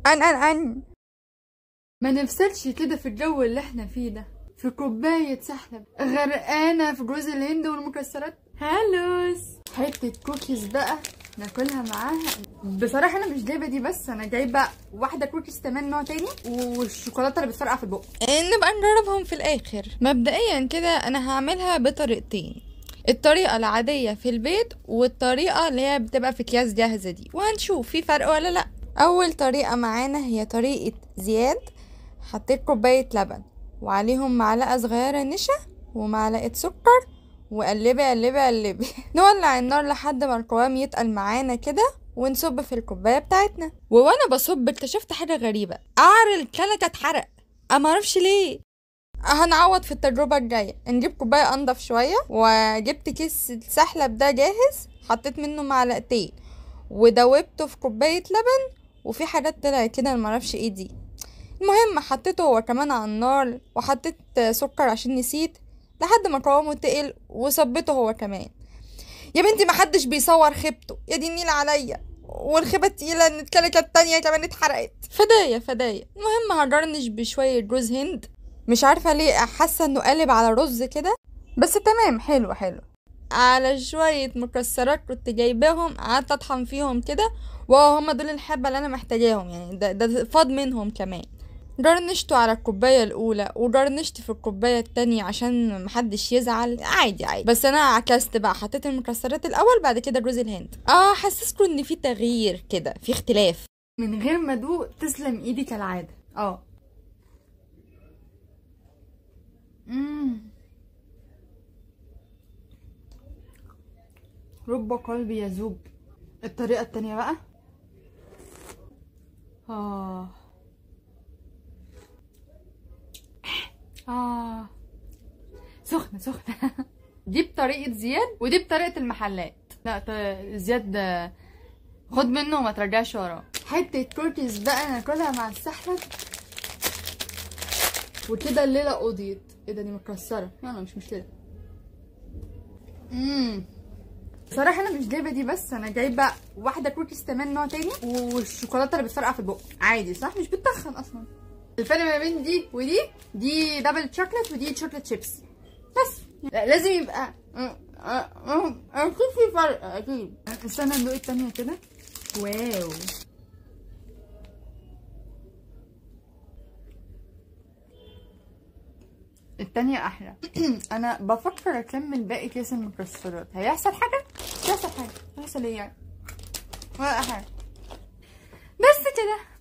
ان ما نفصلش كده في الجو اللي احنا فيه ده، في كوباية سحلب غرقانة في جوز الهند والمكسرات. هالوس حتة كوكيز بقى ناكلها معاها. بصراحة انا مش جايبة دي بس، انا جايبة واحدة كوكيز كمان نوع تاني، والشوكولاتة اللي بتفرقع في البق. نبقى نجربهم في الاخر. مبدئيا كده انا هعملها بطريقتين، الطريقة العادية في البيت والطريقة اللي هي بتبقى في اكياس جاهزة دي، وهنشوف في فرق ولا لا. اول طريقة معانا هي طريقة زياد. حطيت كوباية لبن وعليهم معلقة صغيرة نشا ومعلقة سكر، وقلبي قلبي قلبي نولع النار لحد ما القوام يتقل معانا كده، ونصب في الكوباية بتاعتنا. وانا بصب اكتشفت حاجة غريبة، قعر الكنكة اتحرق، اما اعرفش ليه. هنعوض في التجربة الجاية، نجيب كوباية انضف شوية. وجبت كيس السحلب ده جاهز، حطيت منه معلقتين ودوبته في كوباية لبن، وفي حاجات طلعت كده معرفش ايه دي. المهم حطيته هو كمان على النار، وحطيت سكر عشان نسيت، لحد ما قوامه تقل وصبته هو كمان. يا بنتي محدش بيصور خيبته، يا دي النيل عليا، والخيبة التقيلة ان الكلكة التانية كمان اتحرقت. فداية فداية. المهم هجرنش بشوية جوز هند، مش عارفة ليه حاسة انه قالب على رز كده، بس تمام حلو حلو. على شوية مكسرات كنت جايباهم، قعدت اطحن فيهم كده، واو هما دول الحبة اللي انا محتاجاهم، يعني ده فاض منهم كمان. جرنشته على الكوباية الأولى وجرنشت في الكوباية التانية عشان محدش يزعل، عادي عادي. بس أنا عكست بقى، حطيت المكسرات الأول بعد كده جوز الهند. حسسكوا إن في تغيير كده، في اختلاف. من غير ما ادوق تسلم ايدي كالعادة. رب قلبي يذوب. الطريقة التانية بقى سخنة سخنة دي بطريقة زياد ودي بطريقة المحلات. لا زياد خد منه وما ترجعش وراه. حتة كوكيز بقى ناكلها مع السحلب، وكده الليلة قضيت. ايه ده، دي مكسرة، يلا مش مشكلة. بصراحة انا مش جايبة دي بس، انا جايبة واحدة كوكيز كمان نوع تاني، والشوكولاتة اللي بتفرقع في البق عادي صح، مش بتتخن اصلا. الفرق ما بين دي ودي، دي دبل شوكليت ودي شوكليت شيبس بس. لازم يبقى اكيد في فرق اكيد. استنى ندوق التانية كده. واو التانية احلى. انا بفكر اكمل باقي كيس المكسرات. هيحصل حاجة؟ مش هيحصل حاجة. هيحصل ايه يعني؟ ولا حاجة. بس كده.